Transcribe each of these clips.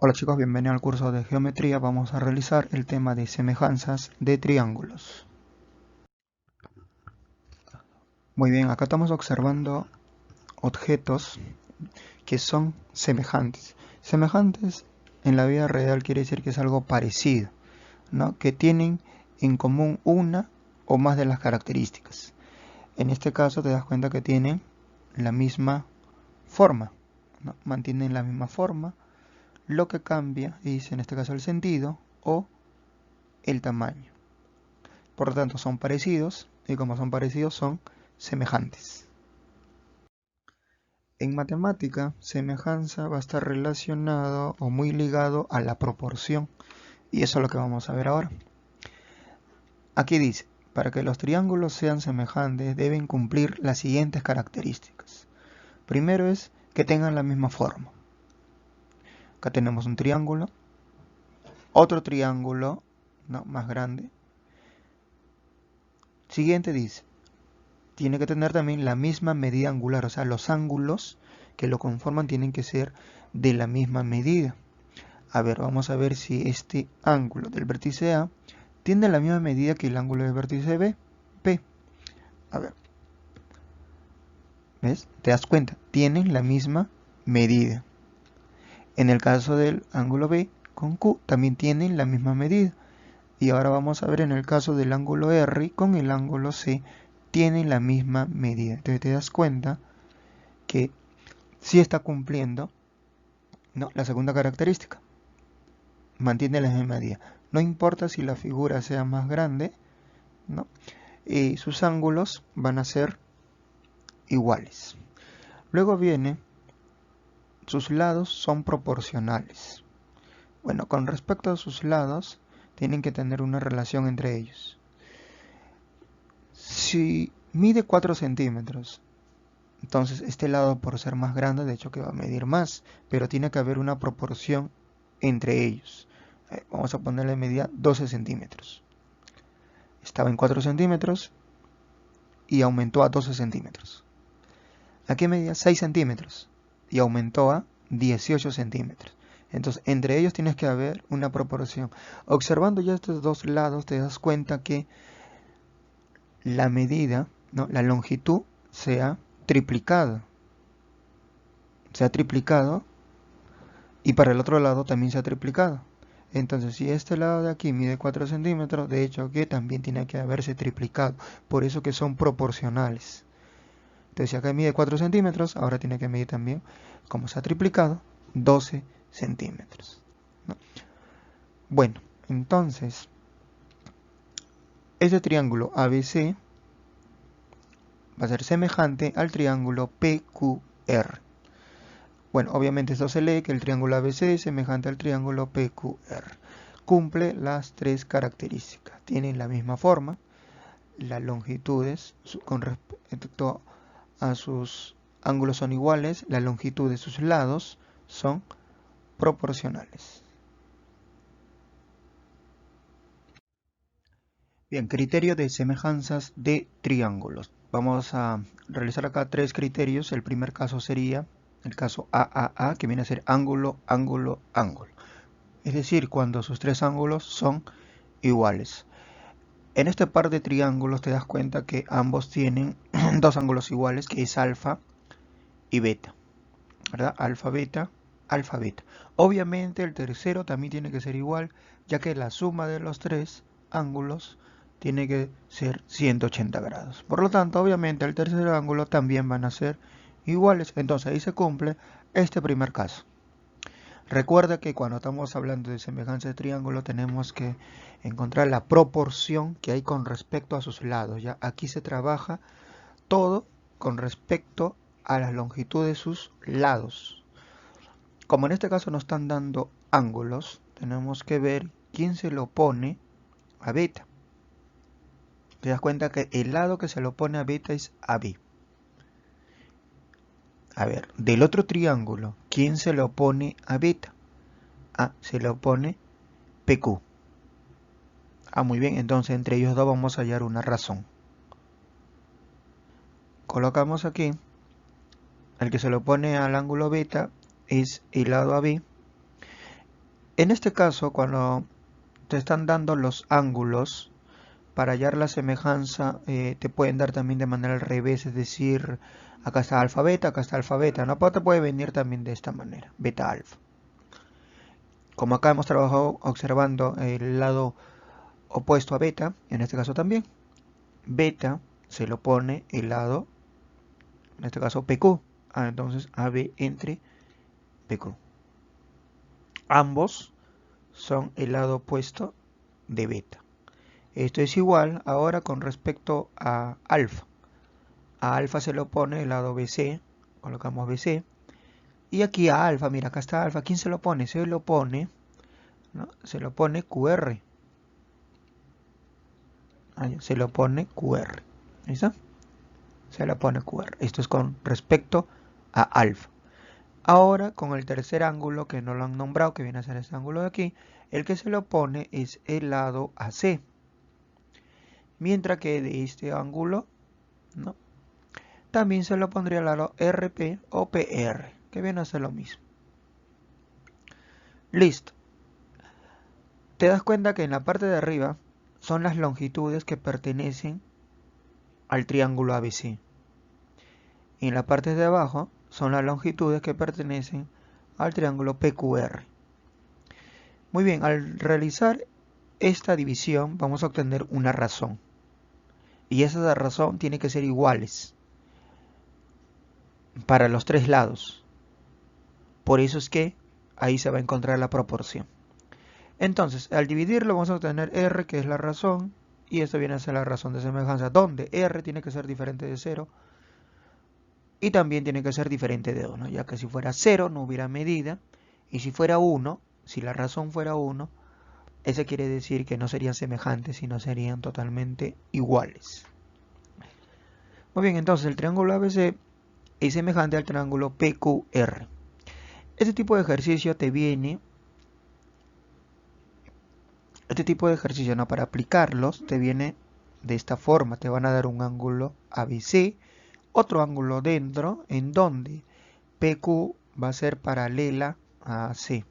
Hola chicos, bienvenidos al curso de geometría. Vamos a realizar el tema de semejanzas de triángulos. Muy bien, acá estamos observando objetos que son semejantes. Semejantes en la vida real quiere decir que es algo parecido, ¿no? Que tienen en común una o más de las características. En este caso te das cuenta que tienen la misma forma, ¿no? Mantienen la misma forma. Lo que cambia es en este caso el sentido o el tamaño. Por lo tanto, son parecidos y como son parecidos son semejantes. En matemática, semejanza va a estar relacionado o muy ligado a la proporción y eso es lo que vamos a ver ahora. Aquí dice, para que los triángulos sean semejantes deben cumplir las siguientes características. Primero es que tengan la misma forma. Acá tenemos un triángulo, otro triángulo, ¿no?, más grande. Siguiente dice, tiene que tener también la misma medida angular, o sea, los ángulos que lo conforman tienen que ser de la misma medida. A ver, vamos a ver si este ángulo del vértice A tiene la misma medida que el ángulo del vértice B, P. A ver, ¿ves? ¿Te das cuenta? Tienen la misma medida. En el caso del ángulo B con Q también tienen la misma medida. Y ahora vamos a ver en el caso del ángulo R con el ángulo C tienen la misma medida. Entonces te das cuenta que sí está cumpliendo, ¿no?, la segunda característica. Mantiene la misma medida. No importa si la figura sea más grande, ¿no?, sus ángulos van a ser iguales. Luego viene, sus lados son proporcionales. Bueno, con respecto a sus lados, tienen que tener una relación entre ellos. Si mide 4 centímetros, entonces este lado, por ser más grande, de hecho que va a medir más, pero tiene que haber una proporción entre ellos. Vamos a ponerle medida 12 centímetros. Estaba en 4 centímetros y aumentó a 12 centímetros. Aquí medía 6 centímetros y aumentó a 18 centímetros. Entonces, entre ellos tienes que haber una proporción. Observando ya estos dos lados, te das cuenta que la medida, ¿no?, la longitud se ha triplicado. Se ha triplicado y para el otro lado también se ha triplicado. Entonces, si este lado de aquí mide 4 centímetros, de hecho que también tiene que haberse triplicado. Por eso que son proporcionales. Entonces, si acá mide 4 centímetros, ahora tiene que medir también, como se ha triplicado, 12 centímetros, ¿no? Bueno, entonces, este triángulo ABC va a ser semejante al triángulo PQR. Bueno, obviamente esto se lee que el triángulo ABC es semejante al triángulo PQR. Cumple las tres características. Tienen la misma forma, las longitudes con respecto a sus ángulos son iguales, la longitud de sus lados son proporcionales. Bien, criterio de semejanzas de triángulos. Vamos a realizar acá tres criterios. El primer caso sería el caso AAA, que viene a ser ángulo, ángulo, ángulo. Es decir, cuando sus tres ángulos son iguales. En este par de triángulos te das cuenta que ambos tienen dos ángulos iguales, que es alfa y beta, ¿verdad? Alfa, beta, alfa, beta. Obviamente el tercero también tiene que ser igual, ya que la suma de los tres ángulos tiene que ser 180 grados. Por lo tanto, obviamente el tercer ángulo también van a ser iguales. Entonces ahí se cumple este primer caso. Recuerda que cuando estamos hablando de semejanza de triángulo tenemos que encontrar la proporción que hay con respecto a sus lados. ¿Ya? Aquí se trabaja todo con respecto a la longitud de sus lados. Como en este caso nos están dando ángulos, tenemos que ver quién se lo opone a beta. Te das cuenta que el lado que se lo opone a beta es AB. A ver, del otro triángulo, ¿quién se lo opone a beta? Se le opone PQ. Muy bien, entonces entre ellos dos vamos a hallar una razón. Colocamos aquí, el que se lo opone al ángulo beta es el lado AB, En este caso, cuando te están dando los ángulos, para hallar la semejanza, te pueden dar también de manera al revés, es decir, acá está alfa beta, acá está alfa beta, ¿no? Pero te puede venir también de esta manera, beta alfa. Como acá hemos trabajado observando el lado opuesto a beta, en este caso también, beta se lo pone el lado, en este caso PQ, entonces AB entre PQ. Ambos son el lado opuesto de beta. Esto es igual ahora con respecto a alfa. A alfa se lo pone el lado BC, colocamos BC. Y aquí a alfa, mira, acá está alfa. ¿Quién se lo pone? Se lo pone, ¿no? Se lo pone QR. Se lo pone QR. ¿Listo? Se lo pone QR. Esto es con respecto a alfa. Ahora, con el tercer ángulo, que no lo han nombrado, que viene a ser este ángulo de aquí, el que se lo pone es el lado AC. Mientras que de este ángulo, ¿no? También se lo pondría al lado RP o PR, que viene a ser lo mismo. Listo. Te das cuenta que en la parte de arriba son las longitudes que pertenecen al triángulo ABC. Y en la parte de abajo son las longitudes que pertenecen al triángulo PQR. Muy bien, al realizar esta división vamos a obtener una razón. Y esa razón tiene que ser iguales para los tres lados. Por eso es que ahí se va a encontrar la proporción. Entonces, al dividirlo vamos a obtener R, que es la razón, y esto viene a ser la razón de semejanza, donde R tiene que ser diferente de 0, y también tiene que ser diferente de 1, ya que si fuera 0 no hubiera medida, y si fuera 1, si la razón fuera 1, eso quiere decir que no serían semejantes, sino serían totalmente iguales. Muy bien, entonces el triángulo ABC es semejante al triángulo PQR. Este tipo de ejercicio te viene... Este tipo de ejercicio, ¿no? Para aplicarlos, te viene de esta forma. Te van a dar un ángulo ABC, otro ángulo dentro, en donde PQ va a ser paralela a AC.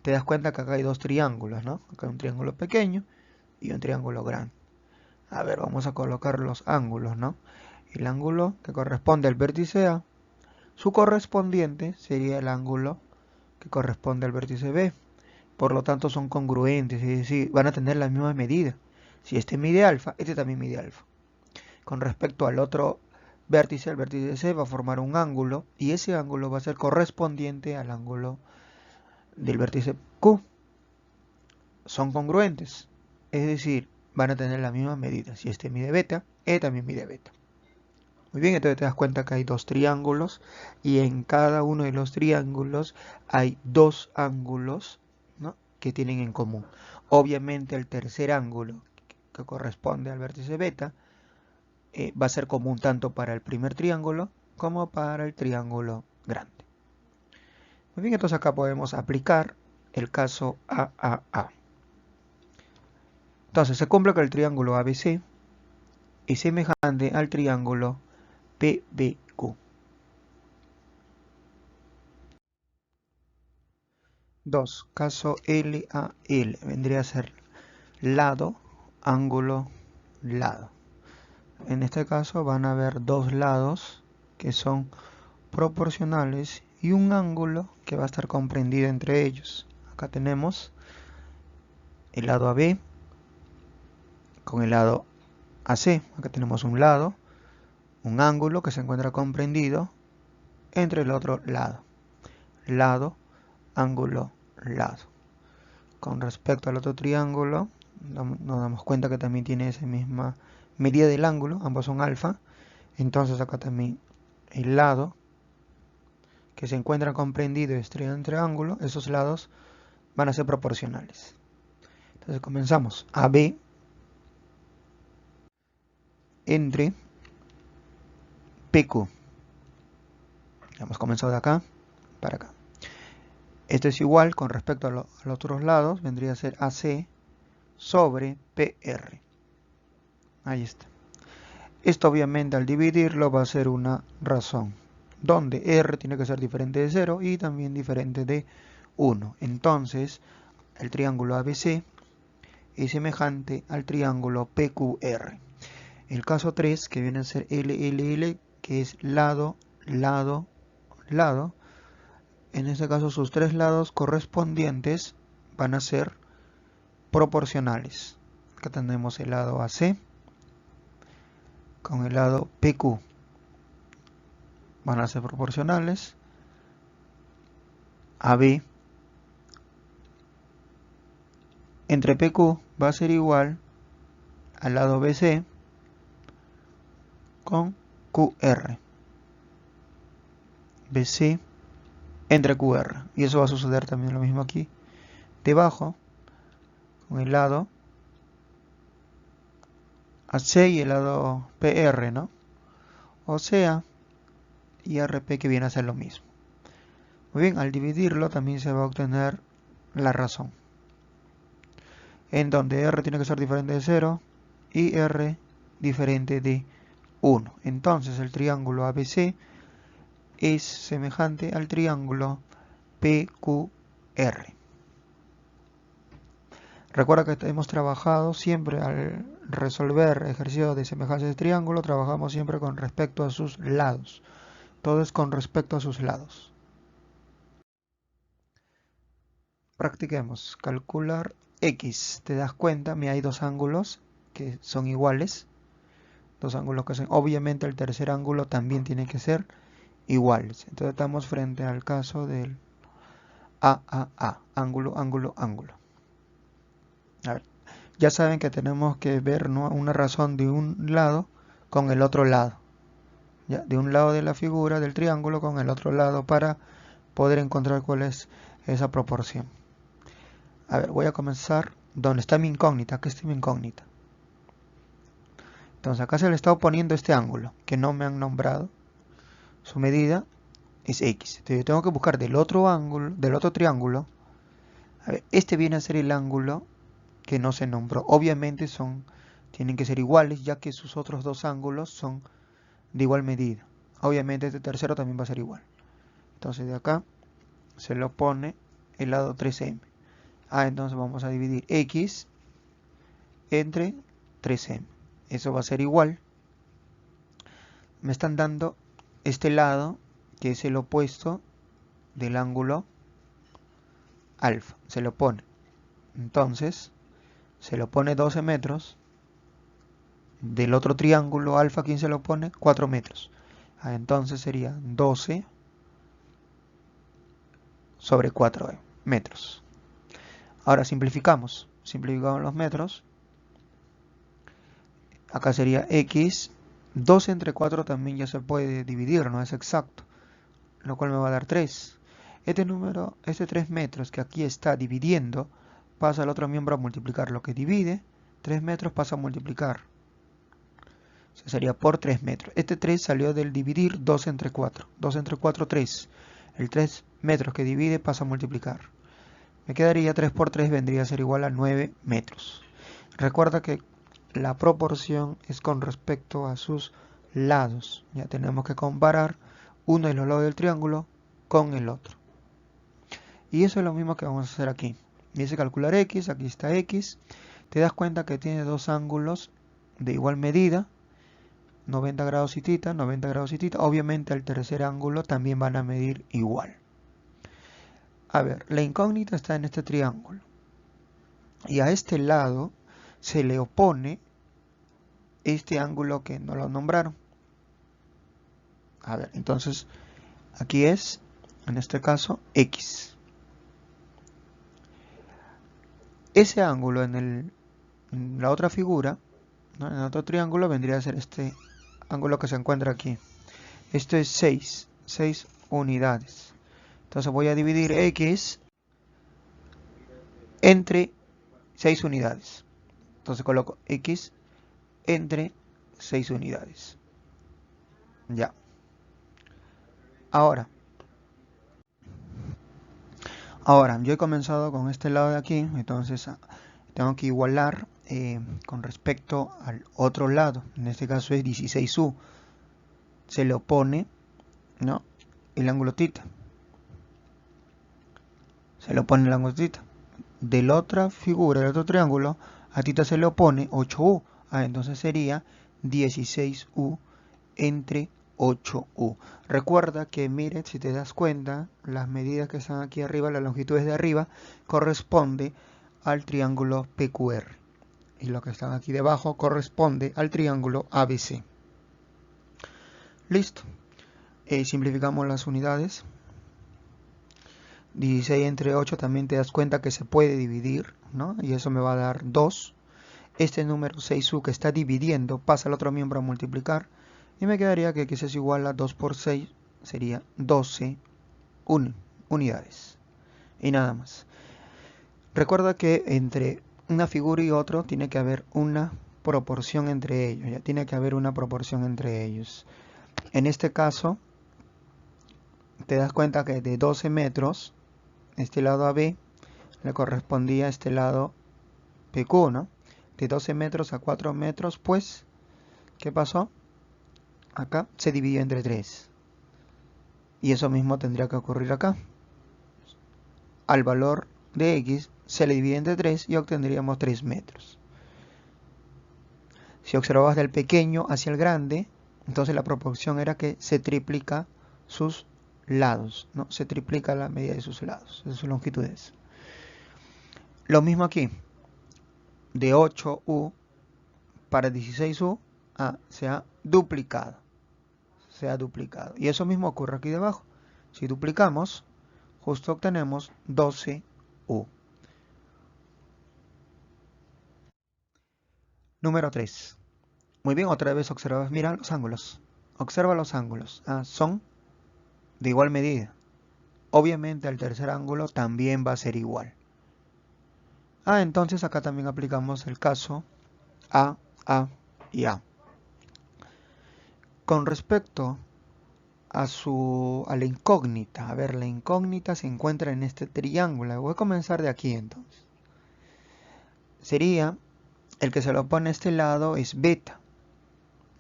Te das cuenta que acá hay dos triángulos, ¿no? Acá hay un triángulo pequeño y un triángulo grande. A ver, vamos a colocar los ángulos, ¿no? El ángulo que corresponde al vértice A, su correspondiente sería el ángulo que corresponde al vértice B. Por lo tanto son congruentes, es decir, van a tener la misma medida. Si este mide alfa, este también mide alfa. Con respecto al otro vértice, el vértice C va a formar un ángulo y ese ángulo va a ser correspondiente al ángulo del vértice Q. Son congruentes, es decir, van a tener la misma medida. Si este mide beta, este también mide beta. Muy bien, entonces te das cuenta que hay dos triángulos y en cada uno de los triángulos hay dos ángulos, ¿no?, que tienen en común. Obviamente el tercer ángulo, que corresponde al vértice beta, va a ser común tanto para el primer triángulo como para el triángulo grande. Muy bien, entonces acá podemos aplicar el caso AAA. Entonces se cumple que el triángulo ABC es semejante al triángulo PBQ. 2. Caso LAL. Vendría a ser lado, ángulo, lado. En este caso van a haber dos lados que son proporcionales y un ángulo que va a estar comprendido entre ellos. Acá tenemos el lado AB con el lado AC. Acá tenemos un lado, un ángulo que se encuentra comprendido entre el otro lado. Lado, ángulo, lado. Con respecto al otro triángulo, nos damos cuenta que también tiene esa misma medida del ángulo, ambos son alfa. Entonces acá también el lado que se encuentra comprendido entre ángulos, esos lados van a ser proporcionales. Entonces comenzamos. AB entre PQ. Hemos comenzado de acá para acá. Esto es igual con respecto a los otros lados, vendría a ser AC sobre PR. Ahí está. Esto obviamente al dividirlo va a ser una razón, donde R tiene que ser diferente de 0 y también diferente de 1. Entonces, el triángulo ABC es semejante al triángulo PQR. El caso 3, que viene a ser LLL, que es lado, lado, lado. En este caso sus tres lados correspondientes van a ser proporcionales. Acá tenemos el lado AC con el lado PQ. Van a ser proporcionales. AB entre PQ va a ser igual al lado BC con QR. BC entre QR. Y eso va a suceder también lo mismo aquí. Debajo, con el lado AC y el lado PR, ¿no? O sea, y RP, que viene a ser lo mismo. Muy bien, al dividirlo también se va a obtener la razón, en donde R tiene que ser diferente de 0 y R diferente de 1. Entonces el triángulo ABC es semejante al triángulo PQR. Recuerda que hemos trabajado siempre al resolver ejercicios de semejanza de triángulo, trabajamos siempre con respecto a sus lados. Todo es con respecto a sus lados. Practiquemos. Calcular X. Te das cuenta, hay dos ángulos que son iguales. Dos ángulos que son. Obviamente el tercer ángulo también tiene que ser iguales. Entonces estamos frente al caso del AAA. Ángulo, ángulo, ángulo. A ver. Ya saben que tenemos que ver, ¿no?, una razón de un lado con el otro lado. ¿Ya? De un lado de la figura del triángulo con el otro lado para poder encontrar cuál es esa proporción. A ver, voy a comenzar donde está mi incógnita. Aquí está mi incógnita. Entonces acá se le está oponiendo este ángulo que no me han nombrado. Su medida es X. Entonces yo tengo que buscar del otro ángulo, del otro triángulo. A ver, este viene a ser el ángulo que no se nombró. Obviamente tienen que ser iguales, ya que sus otros dos ángulos son de igual medida. Obviamente este tercero también va a ser igual. Entonces de acá se le opone el lado 3M. Entonces vamos a dividir X entre 3M. Eso va a ser igual. Me están dando este lado, que es el opuesto del ángulo alfa. Se lo pone. Entonces, se lo pone 12 metros. Del otro triángulo alfa, ¿quién se lo pone? 4 metros. Entonces sería 12 sobre 4 metros. Ahora simplificamos. Simplificamos los metros. Acá sería X. 12 entre 4 también ya se puede dividir, no es exacto. Lo cual me va a dar 3. Este número, este 3 metros que aquí está dividiendo, pasa al otro miembro a multiplicar. Lo que divide 3 metros pasa a multiplicar. O sea, sería por 3 metros. Este 3 salió del dividir 2 entre 4. 2 entre 4, 3. El 3 metros que divide pasa a multiplicar. Me quedaría 3 por 3, vendría a ser igual a 9 metros. Recuerda que la proporción es con respecto a sus lados. Ya tenemos que comparar uno de los lados del triángulo con el otro. Y eso es lo mismo que vamos a hacer aquí. Dice calcular X, aquí está X. Te das cuenta que tiene dos ángulos de igual medida, 90 grados y tita, 90 grados y tita. Obviamente el tercer ángulo también van a medir igual. A ver, la incógnita está en este triángulo. Y a este lado se le opone este ángulo que no lo nombraron. A ver, entonces aquí es, en este caso, X. Ese ángulo en la otra figura, ¿no?, en el otro triángulo, vendría a ser este ángulo que se encuentra aquí. Esto es 6 unidades. Entonces voy a dividir X entre 6 unidades. Entonces coloco X entre 6 unidades. Ya. Ahora, yo he comenzado con este lado de aquí, entonces tengo que igualar con respecto al otro lado. En este caso es 16U. Se le opone, ¿no?, el ángulo tita. Se le opone el ángulo tita. de la otra figura, del otro triángulo, a tita se le opone 8u. Entonces sería 16u entre 8u. Recuerda que, mire, si te das cuenta, las medidas que están aquí arriba, las longitudes de arriba, corresponde al triángulo PQR. Y lo que están aquí debajo corresponde al triángulo ABC. Listo. Simplificamos las unidades. 16 entre 8 también te das cuenta que se puede dividir, ¿no? Y eso me va a dar 2. Este número 6u que está dividiendo pasa al otro miembro a multiplicar. Y me quedaría que x es igual a 2 por 6, sería 12 unidades. Y nada más. Recuerda que entre una figura y otro tiene que haber una proporción entre ellos. Ya tiene que haber una proporción entre ellos. En este caso, te das cuenta que de 12 metros, este lado AB le correspondía a este lado PQ, ¿no? De 12 metros a 4 metros, pues, ¿qué pasó? Acá se dividió entre 3. Y eso mismo tendría que ocurrir acá. Al valor de x se le divide entre 3 y obtendríamos 3 metros. Si observabas del pequeño hacia el grande, entonces la proporción era que se triplica sus lados, ¿no? Se triplica la medida de sus lados, de sus longitudes. Lo mismo aquí. De 8u para 16u se ha duplicado. Y eso mismo ocurre aquí debajo. Si duplicamos, justo obtenemos 12u. Número 3. Muy bien, otra vez observas, mira los ángulos. Observa los ángulos. Son de igual medida. Obviamente el tercer ángulo también va a ser igual. Entonces acá también aplicamos el caso A y A. Con respecto a la incógnita, a ver, la incógnita se encuentra en este triángulo. Voy a comenzar de aquí entonces. Sería, el que se lo pone a este lado es beta.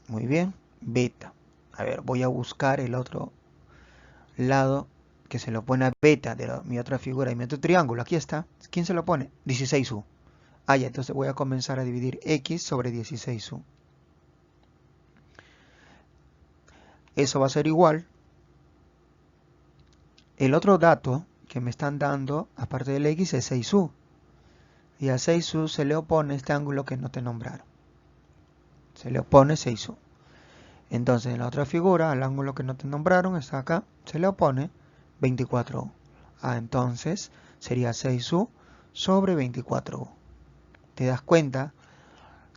Muy bien, beta. A ver, voy a buscar el otro lado que se lo pone a beta de mi otra figura y mi otro triángulo. Aquí está. ¿Quién se lo pone? 16u. Ya, entonces voy a comenzar a dividir x sobre 16u. Eso va a ser igual. El otro dato que me están dando, aparte del x, es 6u. Y a 6u se le opone este ángulo que no te nombraron. Se le opone 6u. Entonces en la otra figura, al ángulo que no te nombraron, está acá, se le opone 24u. Entonces sería 6u sobre 24u. Te das cuenta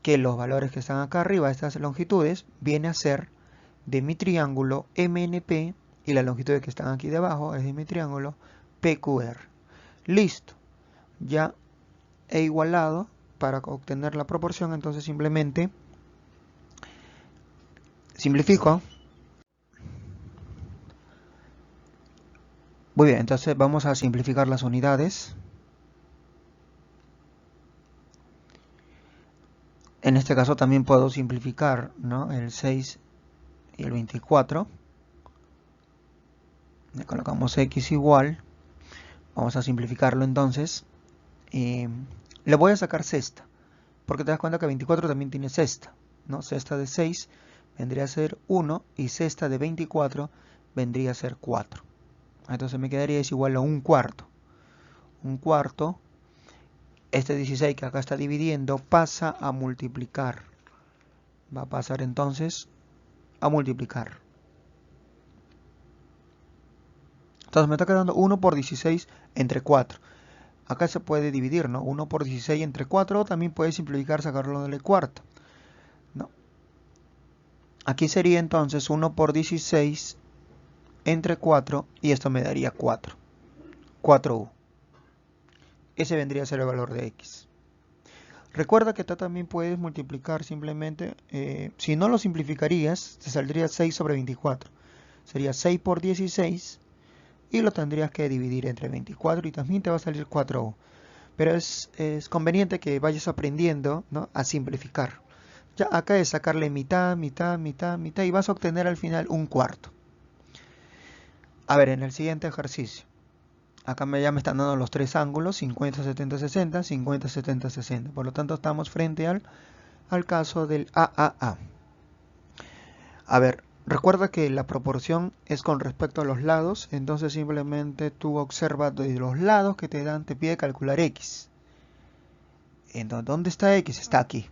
que los valores que están acá arriba, estas longitudes, viene a ser de mi triángulo MNP y las longitudes que están aquí debajo es de mi triángulo PQR. Listo. Ya he igualado para obtener la proporción, entonces simplemente simplifico. Muy bien, entonces vamos a simplificar las unidades. En este caso también puedo simplificar, ¿no?, el 6 y el 24. Le colocamos x igual. Vamos a simplificarlo entonces. Le voy a sacar cesta, porque te das cuenta que 24 también tiene cesta, ¿no? Cesta de 6 vendría a ser 1 y cesta de 24 vendría a ser 4. Entonces me quedaría es igual a un cuarto. Un cuarto, este 16 que acá está dividiendo pasa a multiplicar. Va a pasar entonces a multiplicar. Entonces me está quedando 1 por 16 entre 4. Acá se puede dividir, ¿no? 1 por 16 entre 4, o también puede simplificar sacarlo del cuarto, ¿no? Aquí sería entonces 1 por 16 entre 4, y esto me daría 4. 4u. Ese vendría a ser el valor de x. Recuerda que tú también puedes multiplicar simplemente, si no lo simplificarías, te saldría 6 sobre 24. Sería 6 por 16 y lo tendrías que dividir entre 24 y también te va a salir 4u. Pero es conveniente que vayas aprendiendo, ¿no?, a simplificar. Ya acá es sacarle mitad, mitad, mitad, mitad y vas a obtener al final un cuarto. A ver, en el siguiente ejercicio. Acá ya me están dando los tres ángulos, 50, 70, 60, 50, 70, 60. Por lo tanto, estamos frente al caso del AAA. A ver, recuerda que la proporción es con respecto a los lados, entonces simplemente tú observas de los lados que te dan, te pide calcular X. Entonces, ¿dónde está X? Está aquí.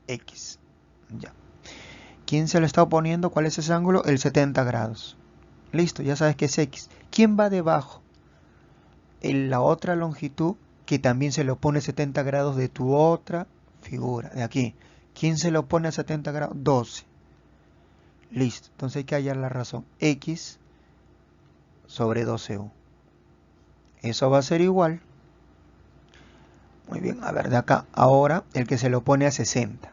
X. Ya. ¿Quién se lo está oponiendo? ¿Cuál es ese ángulo? El 70 grados. Listo, ya sabes que es X. ¿Quién va debajo? La otra longitud que también se le opone 70 grados de tu otra figura, de aquí. ¿Quién se le opone a 70 grados? 12. Listo, entonces hay que hallar la razón. X sobre 12U. Eso va a ser igual. Muy bien, a ver, de acá. Ahora, el que se le opone a 60.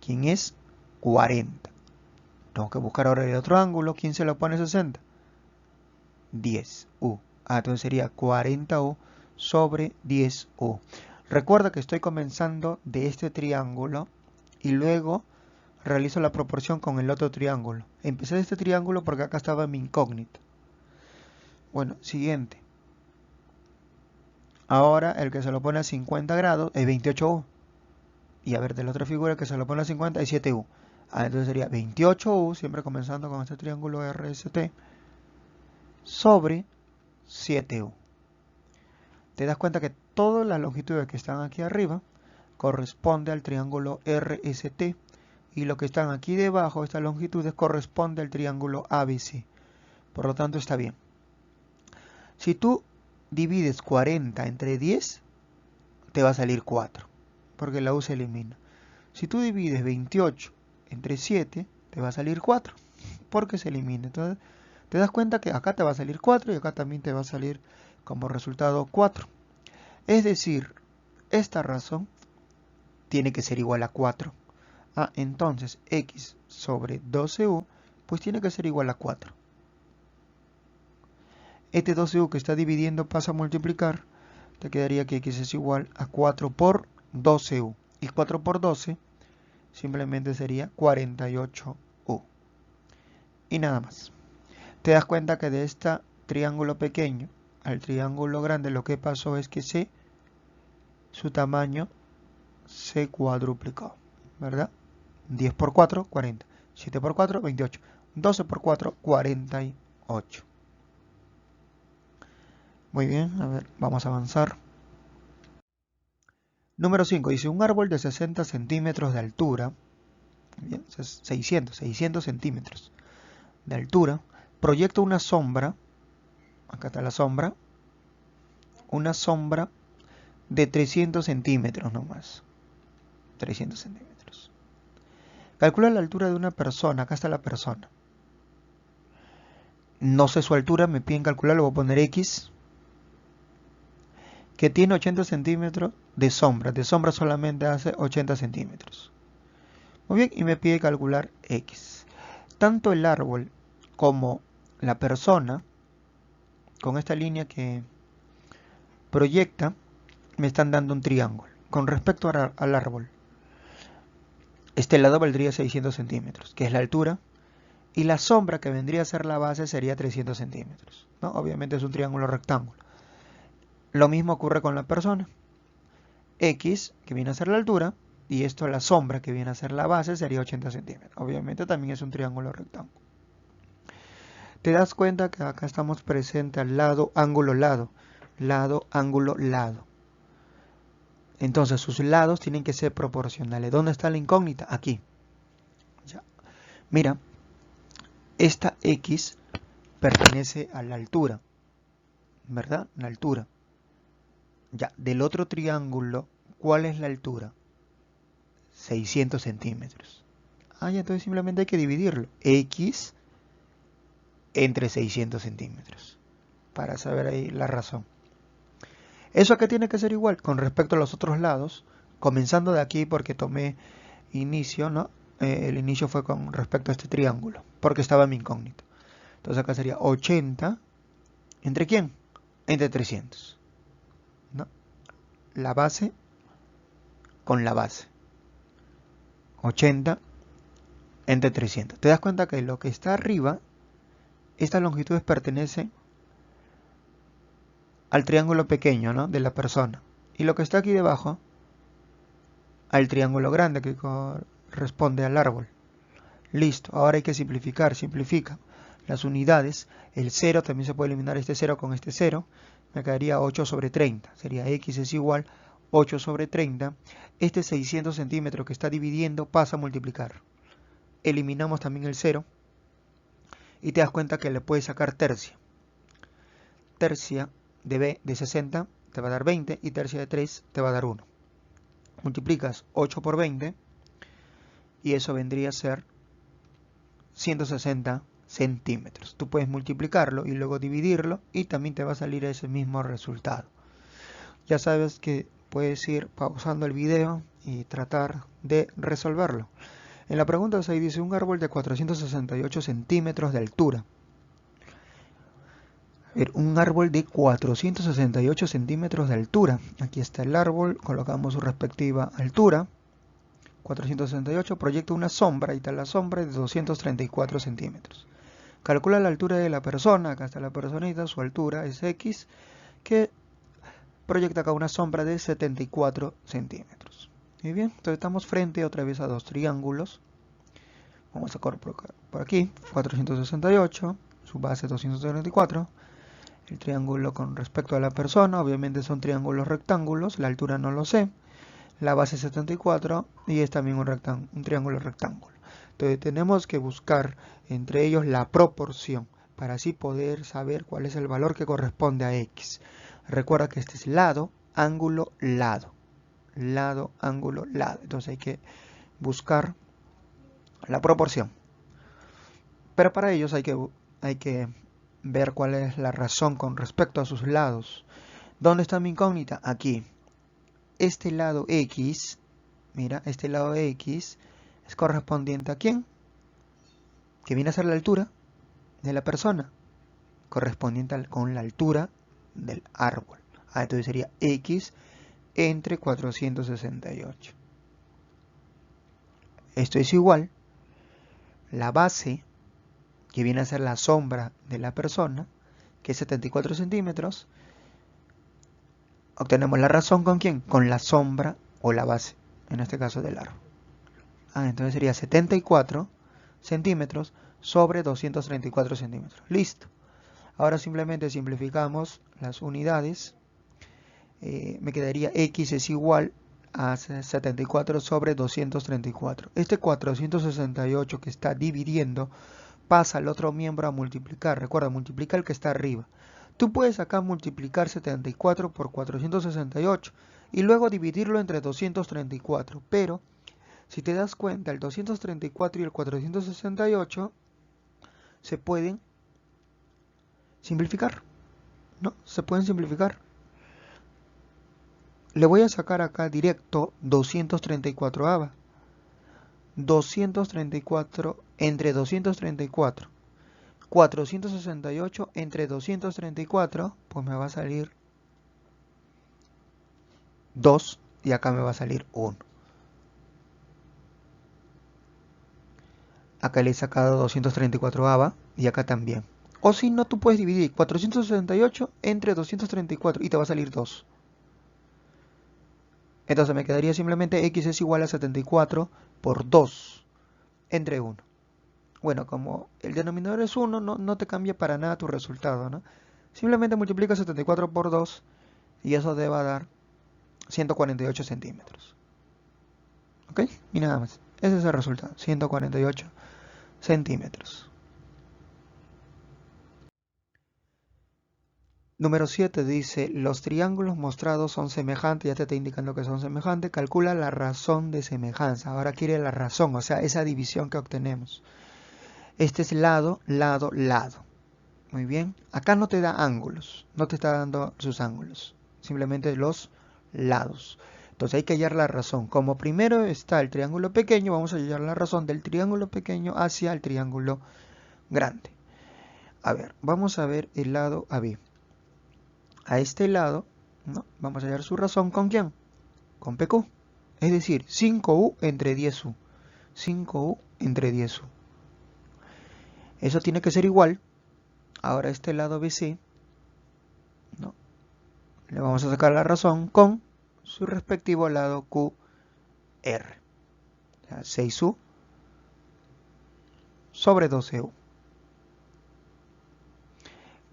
¿Quién es? 40. Tengo que buscar ahora el otro ángulo. ¿Quién se le opone a 60? 10U. Entonces sería 40U sobre 10U. Recuerda que estoy comenzando de este triángulo y luego realizo la proporción con el otro triángulo. Empecé de este triángulo porque acá estaba mi incógnita. Bueno, siguiente. Ahora el que se lo pone a 50 grados es 28U. Y a ver, de la otra figura que se lo pone a 50 es 7U. Entonces sería 28U, siempre comenzando con este triángulo RST, sobre 7U. Te das cuenta que todas las longitudes que están aquí arriba corresponde al triángulo RST y lo que están aquí debajo, estas longitudes, corresponde al triángulo ABC. Por lo tanto está bien. Si tú divides 40 entre 10, te va a salir 4, porque la U se elimina. Si tú divides 28 entre 7, te va a salir 4, porque se elimina. Entonces, te das cuenta que acá te va a salir 4 y acá también te va a salir como resultado 4. Es decir, esta razón tiene que ser igual a 4. Entonces, X sobre 12U, pues tiene que ser igual a 4. Este 12U que está dividiendo pasa a multiplicar, te quedaría que X es igual a 4 por 12U. Y 4 por 12 simplemente sería 48U. Y nada más. Te das cuenta que de este triángulo pequeño al triángulo grande lo que pasó es que su tamaño se cuadruplicó, ¿verdad? 10 por 4, 40. 7 por 4, 28. 12 por 4, 48. Muy bien, a ver, vamos a avanzar. Número 5, dice un árbol de 60 centímetros de altura, bien, 600 centímetros de altura, proyecta una sombra, acá está la sombra, una sombra de 300 centímetros nomás. 300 centímetros. Calcula la altura de una persona, acá está la persona. No sé su altura, me piden calcular, le voy a poner X, que tiene 80 centímetros de sombra solamente hace 80 centímetros. Muy bien, y me pide calcular X. Tanto el árbol como la persona, con esta línea que proyecta, me están dando un triángulo. Con respecto al árbol, este lado valdría 600 centímetros, que es la altura, y la sombra que vendría a ser la base sería 300 centímetros, ¿no? Obviamente es un triángulo rectángulo. Lo mismo ocurre con la persona. X, que viene a ser la altura, y esto la sombra, que viene a ser la base, sería 80 centímetros. Obviamente también es un triángulo rectángulo. Te das cuenta que acá estamos presentes al lado, ángulo, lado. Lado, ángulo, lado. Entonces sus lados tienen que ser proporcionales. ¿Dónde está la incógnita? Aquí. Ya. Mira, esta X pertenece a la altura, ¿verdad? La altura. Ya, del otro triángulo, ¿cuál es la altura? 600 centímetros. Ya, entonces simplemente hay que dividirlo. X entre 600 centímetros. Para saber ahí la razón. ¿Eso qué tiene que ser igual? Con respecto a los otros lados, comenzando de aquí porque tomé inicio, ¿no? El inicio fue con respecto a este triángulo, porque estaba en mi incógnito. Entonces acá sería 80, ¿entre quién? Entre 300, ¿no? La base con la base. 80 entre 300. Te das cuenta que lo que está arriba, estas longitudes pertenecen al triángulo pequeño, ¿no?, de la persona. Y lo que está aquí debajo, al triángulo grande que corresponde al árbol. Listo, ahora hay que simplificar, simplifica. Las unidades, el 0, también se puede eliminar este 0 con este 0. Me quedaría 8 sobre 30. Sería x es igual 8 sobre 30. Este 600 centímetros que está dividiendo pasa a multiplicar. Eliminamos también el 0. Y te das cuenta que le puedes sacar tercia. Tercia de b de 60 te va a dar 20 y tercia de 3 te va a dar 1. Multiplicas 8 por 20 y eso vendría a ser 160 centímetros. Tú puedes multiplicarlo y luego dividirlo y también te va a salir ese mismo resultado. Ya sabes que puedes ir pausando el video y tratar de resolverlo. En la pregunta 6 dice un árbol de 468 centímetros de altura. Un árbol de 468 centímetros de altura. Aquí está el árbol, colocamos su respectiva altura. 468, proyecta una sombra, ahí está la sombra de 234 centímetros. Calcula la altura de la persona, acá está la personita, su altura es X, que proyecta acá una sombra de 74 centímetros. Muy bien, entonces estamos frente otra vez a dos triángulos. Vamos a correr por aquí, 468, su base 234. El triángulo con respecto a la persona, obviamente son triángulos rectángulos, la altura no lo sé. La base 74 y es también un triángulo rectángulo. Entonces tenemos que buscar entre ellos la proporción para así poder saber cuál es el valor que corresponde a X. Recuerda que este es lado, ángulo, lado. Lado, ángulo, lado. Entonces hay que buscar la proporción. Pero para ellos hay que ver cuál es la razón con respecto a sus lados. ¿Dónde está mi incógnita? Aquí. Este lado X, mira, este lado X es correspondiente a ¿quién? Que viene a ser la altura de la persona, correspondiente con la altura del árbol. Entonces sería X entre 468. Esto es igual, la base, que viene a ser la sombra de la persona, que es 74 centímetros, obtenemos la razón con ¿quién? Con la sombra o la base, en este caso del árbol. Entonces sería 74 centímetros sobre 234 centímetros. Listo. Ahora simplemente simplificamos las unidades. Me quedaría X es igual a 74 sobre 234. Este 468 que está dividiendo pasa al otro miembro a multiplicar. Recuerda, multiplica el que está arriba. Tú puedes acá multiplicar 74 por 468 y luego dividirlo entre 234. Pero si te das cuenta, el 234 y el 468 se pueden simplificar, ¿no? Se pueden simplificar. Le voy a sacar acá directo 234ava. 234 entre 234. 468 entre 234, pues me va a salir 2 y acá me va a salir 1. Acá le he sacado 234ava y acá también. O si no, tú puedes dividir 468 entre 234 y te va a salir 2. Entonces me quedaría simplemente X es igual a 74 por 2 entre 1. Bueno, como el denominador es 1, no te cambia para nada tu resultado, ¿no? Simplemente multiplica 74 por 2 y eso te va a dar 148 centímetros. ¿Ok? Y nada más. Ese es el resultado, 148 centímetros. Número 7 dice, los triángulos mostrados son semejantes, ya te está indicando que son semejantes, calcula la razón de semejanza. Ahora quiere la razón, o sea, esa división que obtenemos. Este es lado, lado, lado. Muy bien, acá no te da ángulos, no te está dando sus ángulos, simplemente los lados. Entonces hay que hallar la razón. Como primero está el triángulo pequeño, vamos a hallar la razón del triángulo pequeño hacia el triángulo grande. A ver, vamos a ver el lado AB. A este lado, ¿no? Vamos a hallar su razón ¿con quién? Con PQ. Es decir, 5U entre 10U. 5U entre 10U. Eso tiene que ser igual. Ahora este lado BC, ¿no? Le vamos a sacar la razón con su respectivo lado QR. O sea, 6U sobre 12U.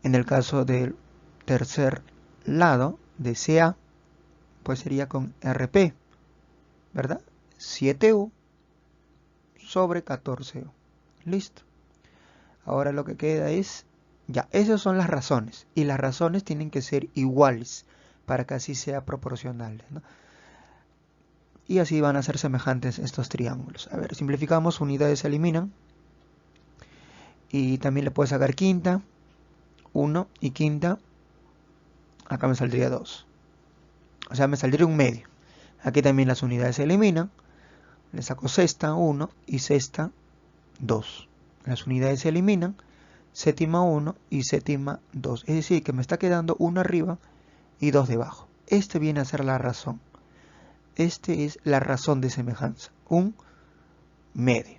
En el caso del tercer lado de CA, pues sería con RP, ¿verdad? 7U sobre 14U. Listo. Ahora lo que queda es, ya, esas son las razones. Y las razones tienen que ser iguales para que así sea proporcional, ¿no? Y así van a ser semejantes estos triángulos. A ver, simplificamos, unidades se eliminan. Y también le puedo sacar quinta, 1 y quinta. Acá me saldría 2. O sea, me saldría un medio. Aquí también las unidades se eliminan. Le saco sexta, 1 y sexta, 2. Las unidades se eliminan. Séptima 1 y séptima 2. Es decir, que me está quedando 1 arriba y 2 debajo. Este viene a ser la razón. Este es la razón de semejanza. Un medio.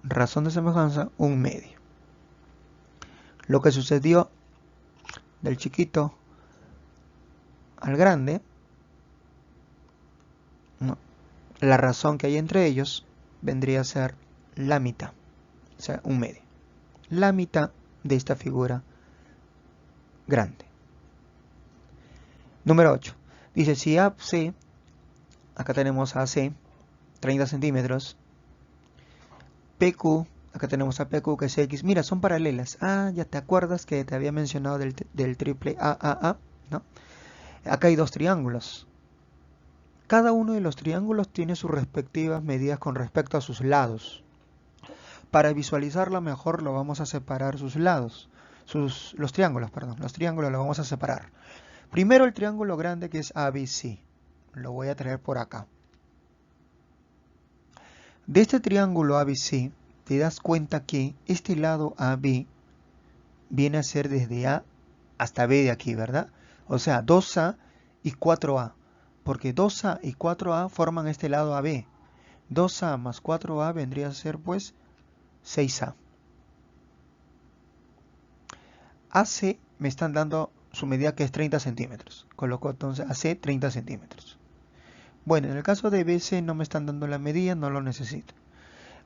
Razón de semejanza, un medio. Lo que sucedió del chiquito al grande, no, la razón que hay entre ellos vendría a ser la mitad. O sea, un medio. La mitad de esta figura grande. Número 8. Dice, si AC, acá tenemos AC, 30 centímetros, PQ, acá tenemos a PQ que es X, mira, son paralelas. Ah, ya te acuerdas que te había mencionado del triple AAA, ¿no? Acá hay dos triángulos. Cada uno de los triángulos tiene sus respectivas medidas con respecto a sus lados. Para visualizarlo mejor lo vamos a separar sus lados. Los triángulos los vamos a separar. Primero el triángulo grande que es ABC. Lo voy a traer por acá. De este triángulo ABC te das cuenta que este lado AB viene a ser desde A hasta B de aquí, ¿verdad? O sea, 2A y 4A. Porque 2A y 4A forman este lado AB. 2A más 4A vendría a ser pues 6A. AC me están dando su medida que es 30 centímetros. Coloco entonces AC 30 centímetros. Bueno, en el caso de BC no me están dando la medida, no lo necesito.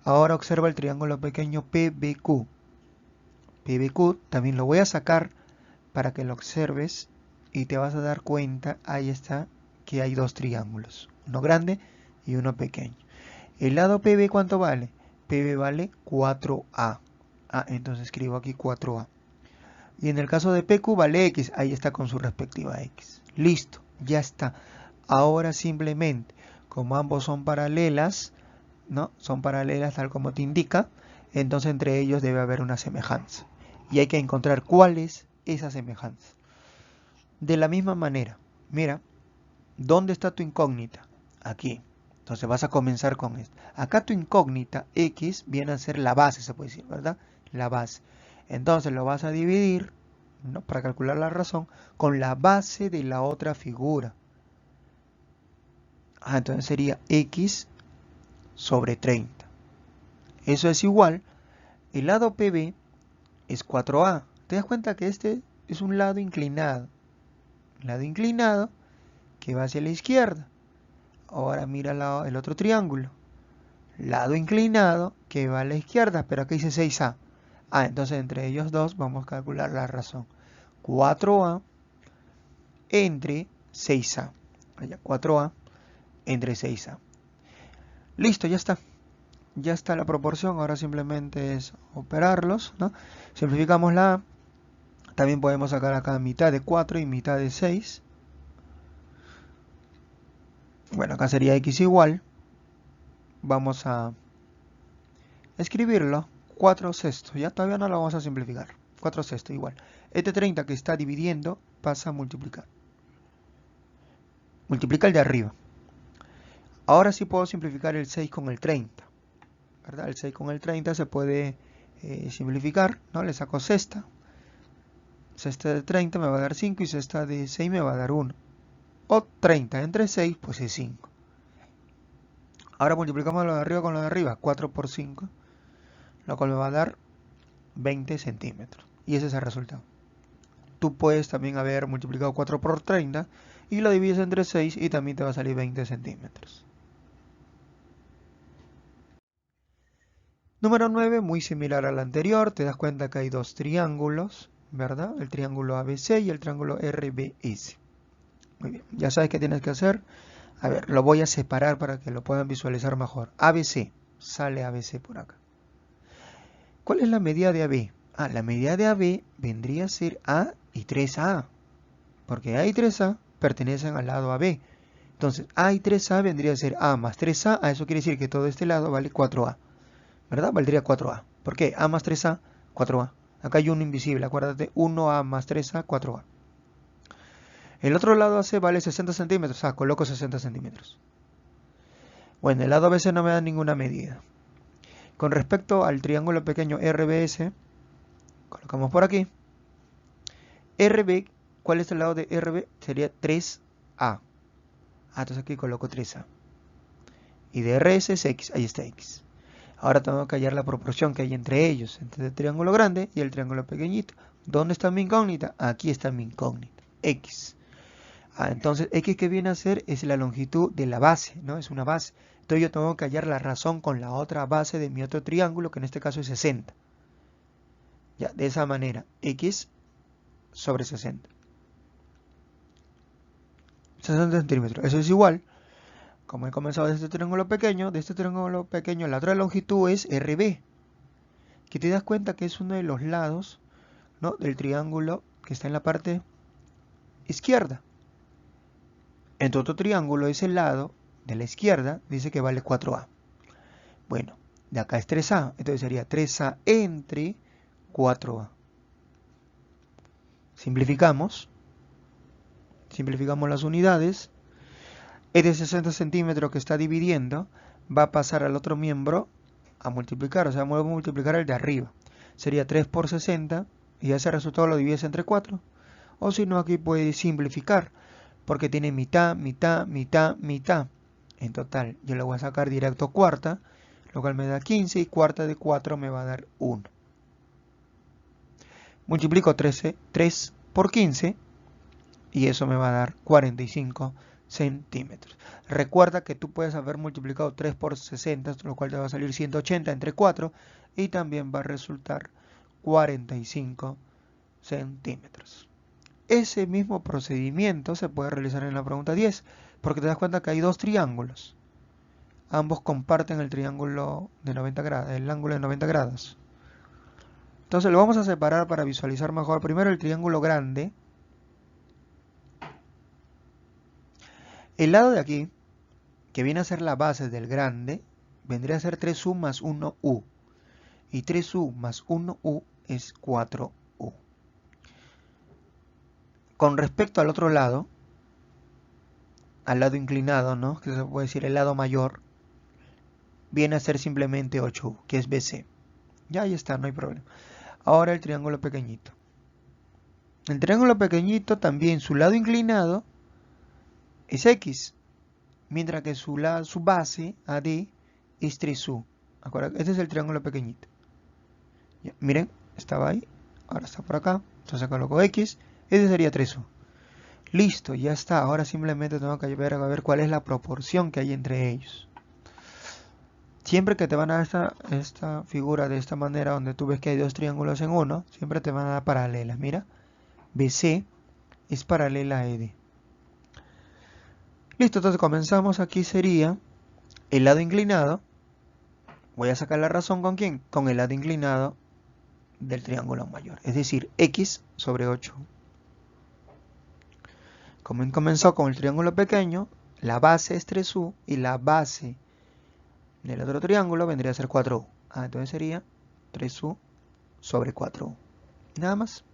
Ahora observa el triángulo pequeño PBQ. PBQ también lo voy a sacar para que lo observes y te vas a dar cuenta, ahí está, que hay dos triángulos. Uno grande y uno pequeño. El lado PB, ¿cuánto vale? PB vale 4A. Ah, entonces escribo aquí 4A. Y en el caso de PQ vale X, ahí está con su respectiva X. Listo, ya está. Ahora simplemente, como ambos son paralelas, ¿no? Son paralelas tal como te indica, entonces entre ellos debe haber una semejanza. Y hay que encontrar cuál es esa semejanza. De la misma manera, mira, ¿dónde está tu incógnita? Aquí. Entonces vas a comenzar con esto. Acá tu incógnita, X, viene a ser la base, se puede decir, ¿verdad? La base. Entonces lo vas a dividir, ¿no? Para calcular la razón, con la base de la otra figura. Entonces sería X sobre 30. Eso es igual, el lado PB es 4A. ¿Te das cuenta que este es un lado inclinado? Lado inclinado que va hacia la izquierda. Ahora mira el otro triángulo. Lado inclinado que va a la izquierda, pero aquí dice 6A. Entonces entre ellos dos vamos a calcular la razón. 4A entre 6A. 4A entre 6A. Listo, ya está. Ya está la proporción, ahora simplemente es operarlos, ¿no? Simplificamos la A. También podemos sacar acá mitad de 4 y mitad de 6. Bueno, acá sería X igual. Vamos a escribirlo. 4 sextos. Ya todavía no lo vamos a simplificar. 4 sextos igual. Este 30 que está dividiendo pasa a multiplicar. Multiplica el de arriba. Ahora sí puedo simplificar el 6 con el 30. ¿Verdad? El 6 con el 30 se puede simplificar, ¿no? Le saco sexta. Sexta de 30 me va a dar 5 y sexta de 6 me va a dar 1. O 30 entre 6, pues es 5. Ahora multiplicamos lo de arriba con lo de arriba. 4 por 5, lo cual me va a dar 20 centímetros. Y ese es el resultado. tú puedes también haber multiplicado 4 por 30 y lo divides entre 6 y también te va a salir 20 centímetros. Número 9, muy similar al anterior, te das cuenta que hay dos triángulos, ¿verdad? El triángulo ABC y el triángulo RBS. Muy bien, ya sabes qué tienes que hacer. A ver, lo voy a separar para que lo puedan visualizar mejor. ABC, sale ABC por acá. ¿Cuál es la medida de AB? La medida de AB vendría a ser A y 3A, porque A y 3A pertenecen al lado AB. Entonces, A y 3A vendría a ser A más 3A, eso quiere decir que todo este lado vale 4A, ¿verdad? Valdría 4A. ¿Por qué? A más 3A, 4A. Acá hay uno invisible, acuérdate, 1A más 3A, 4A. El otro lado AC vale 60 centímetros, coloco 60 centímetros. Bueno, el lado ABC no me da ninguna medida. Con respecto al triángulo pequeño RBS, colocamos por aquí. RB, ¿cuál es el lado de RB? Sería 3A. Entonces aquí coloco 3A. Y de RS es X, ahí está X. Ahora tengo que hallar la proporción que hay entre ellos, entre el triángulo grande y el triángulo pequeñito. ¿Dónde está mi incógnita? Aquí está mi incógnita, X. Entonces, X que viene a ser es la longitud de la base, ¿no? Es una base. Entonces yo tengo que hallar la razón con la otra base de mi otro triángulo, que en este caso es 60. Ya, de esa manera, X sobre 60. 60 centímetros. Eso es igual. Como he comenzado de este triángulo pequeño, la otra longitud es RB. Que te das cuenta que es uno de los lados, ¿no?, del triángulo que está en la parte izquierda. En tu otro triángulo, ese lado de la izquierda dice que vale 4A. Bueno, de acá es 3A, entonces sería 3A entre 4A. Simplificamos las unidades. Este 60 centímetros que está dividiendo va a pasar al otro miembro a multiplicar, o sea, vamos a multiplicar el de arriba. Sería 3 por 60 y ese resultado lo divides entre 4. O si no, aquí puedes simplificar, porque tiene mitad, mitad, mitad, mitad. En total, yo le voy a sacar directo cuarta, lo cual me da 15 y cuarta de 4 me va a dar 1. Multiplico 3 por 15 y eso me va a dar 45 centímetros. Recuerda que tú puedes haber multiplicado 3 por 60, lo cual te va a salir 180 entre 4 y también va a resultar 45 centímetros. Ese mismo procedimiento se puede realizar en la pregunta 10, porque te das cuenta que hay dos triángulos. Ambos comparten el triángulo de 90 grados, el ángulo de 90 grados. Entonces lo vamos a separar para visualizar mejor. Primero el triángulo grande. El lado de aquí, que viene a ser la base del grande, vendría a ser 3U más 1U. Y 3U más 1U es 4U. Con respecto al otro lado, al lado inclinado, ¿no?, que se puede decir el lado mayor, viene a ser simplemente 8U, que es BC. Ya ahí está, no hay problema. Ahora el triángulo pequeñito. El triángulo pequeñito también, su lado inclinado es X, mientras que su base, AD, es 3U. Este es el triángulo pequeñito. Ya, miren, estaba ahí, ahora está por acá, entonces coloco X, este sería 3U. Listo, ya está. Ahora simplemente tengo que ver a ver cuál es la proporción que hay entre ellos. Siempre que te van a dar esta figura de esta manera, donde tú ves que hay dos triángulos en uno, siempre te van a dar paralelas. Mira, BC es paralela a ED. Listo, entonces comenzamos. Aquí sería el lado inclinado. Voy a sacar la razón con quién, con el lado inclinado del triángulo mayor, es decir, X sobre 8. Como comenzó con el triángulo pequeño, la base es 3U y la base del otro triángulo vendría a ser 4U. Entonces sería 3U sobre 4U. Nada más.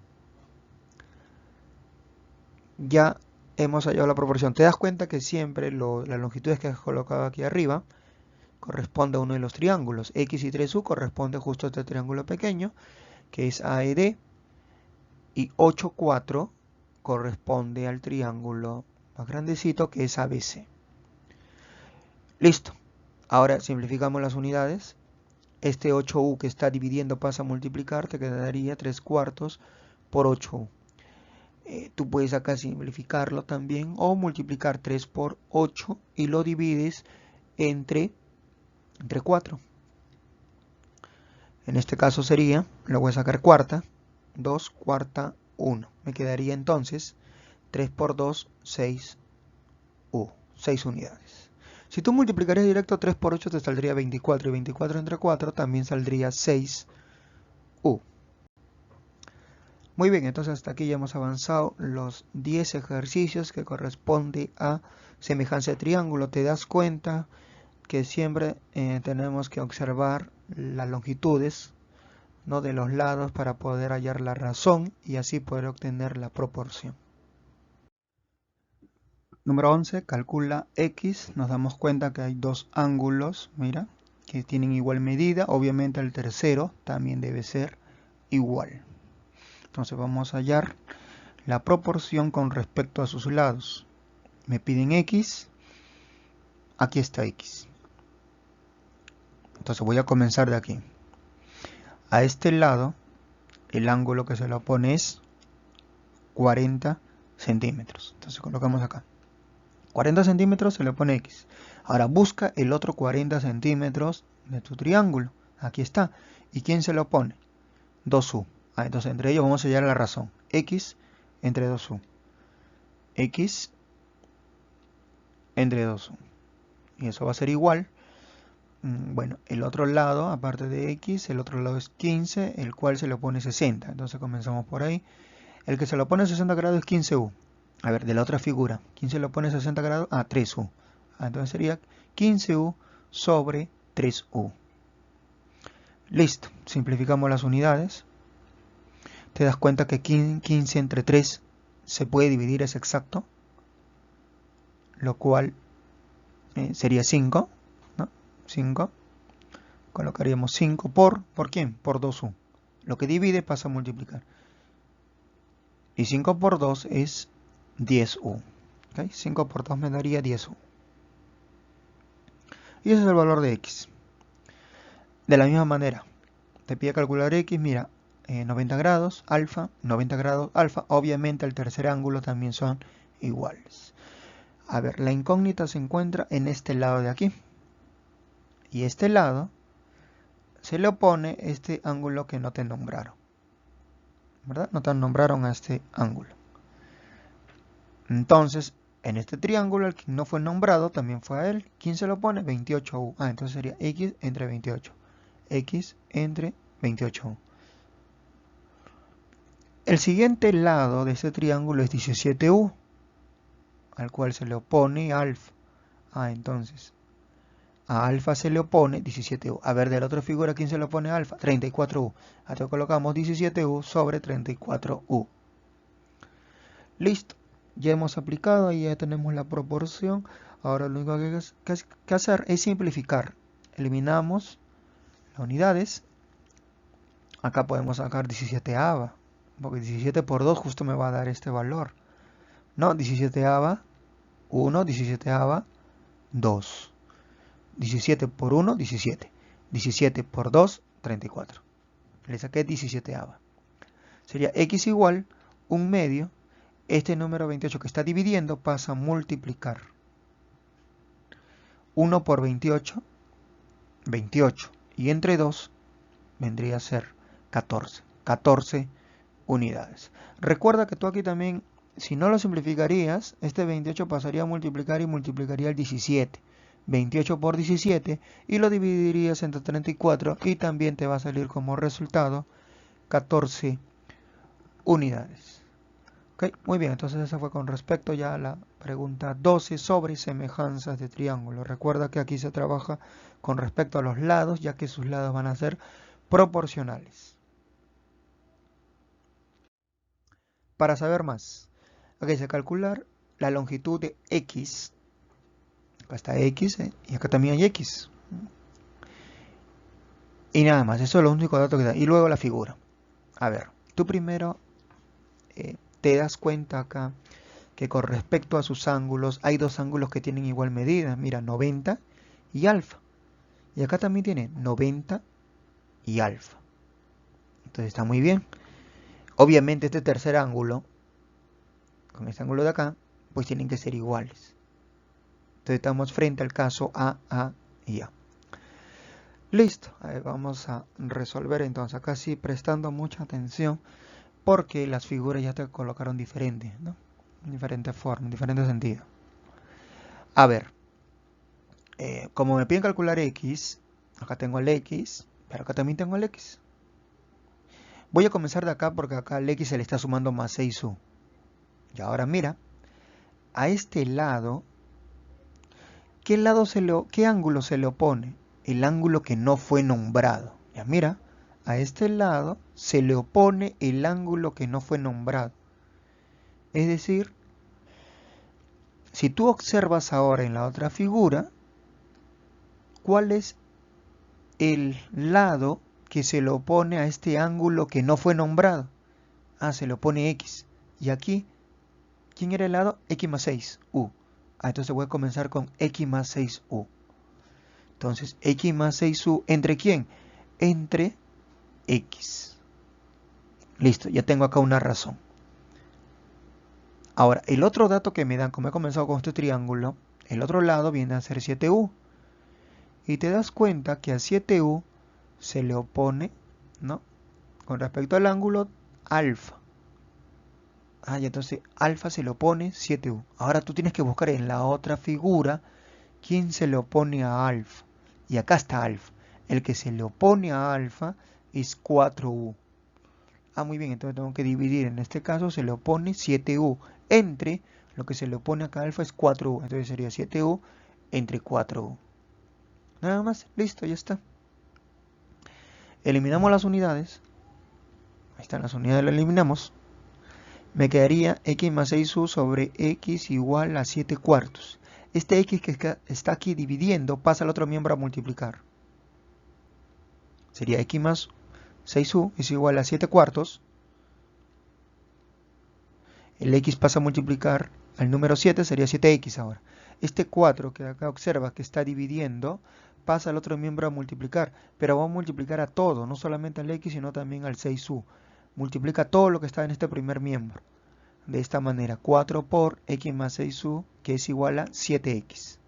Ya hemos hallado la proporción. Te das cuenta que siempre las longitudes que has colocado aquí arriba corresponde a uno de los triángulos. X y 3U corresponde justo a este triángulo pequeño, que es AED, y 8, 4 corresponde al triángulo más grandecito, que es ABC. Listo. Ahora simplificamos las unidades. Este 8U que está dividiendo pasa a multiplicar, te quedaría 3 cuartos por 8U. Tú puedes acá simplificarlo también o multiplicar 3 por 8 y lo divides entre 4. En este caso sería, lo voy a sacar cuarta, 2 cuarta 1. Me quedaría entonces 3 por 2, 6 6 unidades. Si tú multiplicarías directo 3 por 8 te saldría 24 y 24 entre 4 también saldría 6 U. Muy bien, entonces hasta aquí ya hemos avanzado los 10 ejercicios que corresponde a semejanza de triángulo. Te das cuenta que siempre tenemos que observar las longitudes, ¿no?, de los lados para poder hallar la razón y así poder obtener la proporción. Número 11, calcula X. Nos damos cuenta que hay dos ángulos, mira, que tienen igual medida. Obviamente el tercero también debe ser igual. Entonces vamos a hallar la proporción con respecto a sus lados. Me piden X, aquí está X. Entonces voy a comenzar de aquí. A este lado, el ángulo que se le opone es 40 centímetros. Entonces colocamos acá. 40 centímetros se le pone X. Ahora busca el otro 40 centímetros de tu triángulo. Aquí está. ¿Y quién se lo pone? 2U. Entonces entre ellos vamos a hallar la razón. X entre 2U. X entre 2U. Y eso va a ser igual. Bueno, el otro lado, aparte de X, el otro lado es 15, el cual se le pone 60. Entonces comenzamos por ahí. El que se lo pone 60 grados es 15U. A ver, de la otra figura, ¿quién se lo pone 60 grados? 3U. Entonces sería 15U sobre 3U. Listo, simplificamos las unidades. Te das cuenta que 15 entre 3 se puede dividir, es exacto. Lo cual sería 5, ¿no? 5. Colocaríamos 5 ¿por quién? Por 2U. Lo que divide pasa a multiplicar. Y 5 por 2 es 10U. ¿Okay? 5 por 2 me daría 10U. Y ese es el valor de X. De la misma manera, te pide calcular X, mira, 90 grados, alfa, 90 grados, alfa. Obviamente el tercer ángulo también son iguales. A ver, la incógnita se encuentra en este lado de aquí. Y este lado se le opone este ángulo que no te nombraron. ¿Verdad? No te nombraron a este ángulo. Entonces, en este triángulo, el que no fue nombrado también fue a él. ¿Quién se lo pone? 28U. Entonces sería X entre 28. X entre 28U. El siguiente lado de este triángulo es 17U, al cual se le opone alfa. Entonces, a alfa se le opone 17U. A ver, de la otra figura, ¿quién se le opone a alfa? 34U. Entonces colocamos 17U sobre 34U. Listo. Ya hemos aplicado y ya tenemos la proporción. Ahora lo único que hay que hacer es simplificar. Eliminamos las unidades. Acá podemos sacar 17ava. Porque 17 por 2 justo me va a dar este valor. No, 17ava 1, 17ava 2. 17 por 1, 17. 17 por 2, 34. Le saqué 17ava. Sería X igual 1 medio. Este número 28 que está dividiendo pasa a multiplicar. 1 por 28, 28. Y entre 2 vendría a ser 14. 14 unidades. Recuerda que tú aquí también, si no lo simplificarías, este 28 pasaría a multiplicar y multiplicaría el 17. 28 por 17 y lo dividirías entre 34 y también te va a salir como resultado 14 unidades. Okay, muy bien, entonces esa fue con respecto ya a la pregunta 12 sobre semejanzas de triángulo. Recuerda que aquí se trabaja con respecto a los lados, ya que sus lados van a ser proporcionales. Para saber más, aquí hay que calcular la longitud de X. Acá está X, y acá también hay X. Y nada más, eso es lo único dato que da. Y luego la figura. A ver, tú primero te das cuenta acá que con respecto a sus ángulos, hay dos ángulos que tienen igual medida. Mira, 90 y alfa. Y acá también tiene 90 y alfa. Entonces está muy bien. Obviamente este tercer ángulo con este ángulo de acá, pues tienen que ser iguales. Entonces estamos frente al caso A y A. Listo, vamos a resolver entonces. Acá sí prestando mucha atención porque las figuras ya te colocaron diferentes, ¿no? En diferentes formas, en diferentes sentidos. A ver, como me piden calcular X, acá tengo el X, pero acá también tengo el X. Voy a comenzar de acá porque acá el X se le está sumando más 6U. Y ahora mira, a este lado, ¿qué ángulo se le opone? El ángulo que no fue nombrado. Ya mira, a este lado se le opone el ángulo que no fue nombrado. Es decir, si tú observas ahora en la otra figura, ¿cuál es el lado que se le opone a este ángulo que no fue nombrado? Ah, se le opone X. Y aquí, ¿quién era el lado? X más 6U. Entonces voy a comenzar con X más 6U. Entonces, X más 6U, ¿entre quién? Entre X. Listo, ya tengo acá una razón. Ahora, el otro dato que me dan, como he comenzado con este triángulo, el otro lado viene a ser 7U. Y te das cuenta que a 7U se le opone, ¿no? Con respecto al ángulo, alfa. Y entonces alfa se le opone 7U. Ahora tú tienes que buscar en la otra figura quién se le opone a alfa. Y acá está alfa. El que se le opone a alfa es 4U. Muy bien, entonces tengo que dividir. En este caso se le opone 7U entre lo que se le opone acá a alfa es 4U. Entonces sería 7U entre 4U. Nada más, listo, ya está. Eliminamos las unidades. Ahí están las unidades, las eliminamos. Me quedaría X más 6U sobre X igual a 7 cuartos. Este X que está aquí dividiendo pasa al otro miembro a multiplicar. Sería X más 6U es igual a 7 cuartos. El X pasa a multiplicar al número 7, sería 7X ahora. Este 4 que acá observa que está dividiendo pasa al otro miembro a multiplicar. Pero va a multiplicar a todo, no solamente al X, sino también al 6U. Multiplica todo lo que está en este primer miembro. De esta manera, 4 por X más 6U, que es igual a 7X.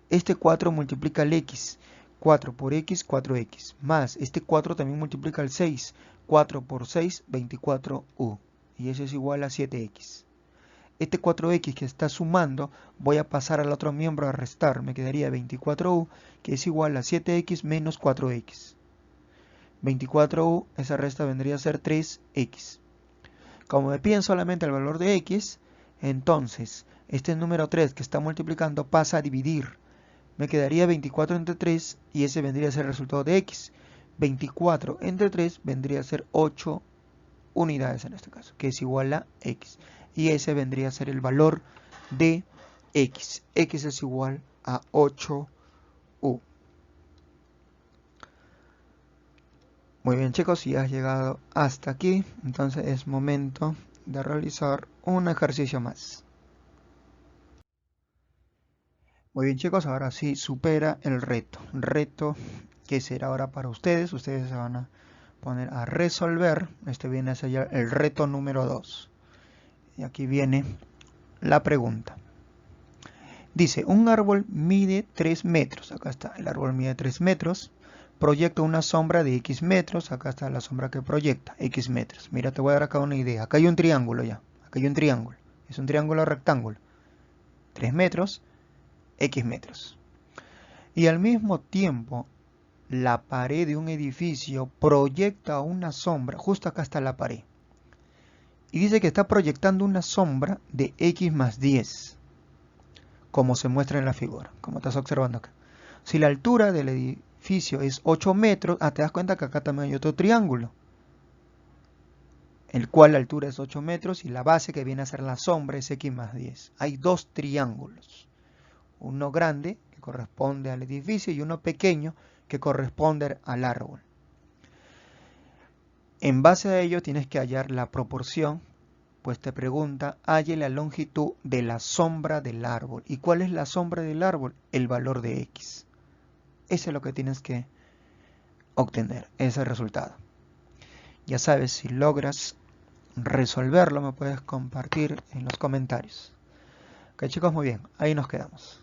Este 4 multiplica el X. 4 por X, 4X. Más, este 4 también multiplica el 6. 4 por 6, 24U. Y eso es igual a 7X. Este 4X que está sumando, voy a pasar al otro miembro a restar. Me quedaría 24U, que es igual a 7X menos 4X. 24U, esa resta vendría a ser 3X. Como me piden solamente el valor de X, entonces este número 3 que está multiplicando pasa a dividir. Me quedaría 24 entre 3 y ese vendría a ser el resultado de X. 24 entre 3 vendría a ser 8 unidades en este caso, que es igual a X. Y ese vendría a ser el valor de X. X es igual a 8U. Muy bien chicos, si has llegado hasta aquí, entonces es momento de realizar un ejercicio más. Muy bien chicos, ahora sí supera el reto. Reto que será ahora para ustedes. Ustedes se van a poner a resolver. Este viene a ser el reto número 2. Y aquí viene la pregunta. Dice, un árbol mide 3 metros. Acá está, el árbol mide 3 metros. Proyecta una sombra de X metros. Acá está la sombra que proyecta, X metros. Mira, te voy a dar acá una idea. Acá hay un triángulo ya. Acá hay un triángulo. Es un triángulo rectángulo. 3 metros, X metros. Y al mismo tiempo, la pared de un edificio proyecta una sombra. Justo acá está la pared. Y dice que está proyectando una sombra de X más 10. Como se muestra en la figura. Como estás observando acá. Si la altura del edificio es 8 metros. Te das cuenta que acá también hay otro triángulo. El cual la altura es 8 metros. Y la base que viene a ser la sombra es X más 10. Hay dos triángulos. Uno grande que corresponde al edificio y uno pequeño que corresponde al árbol. En base a ello tienes que hallar la proporción, pues te pregunta, halle la longitud de la sombra del árbol. ¿Y cuál es la sombra del árbol? El valor de X. Eso es lo que tienes que obtener, ese resultado. Ya sabes, si logras resolverlo me puedes compartir en los comentarios. Ok chicos, muy bien, ahí nos quedamos.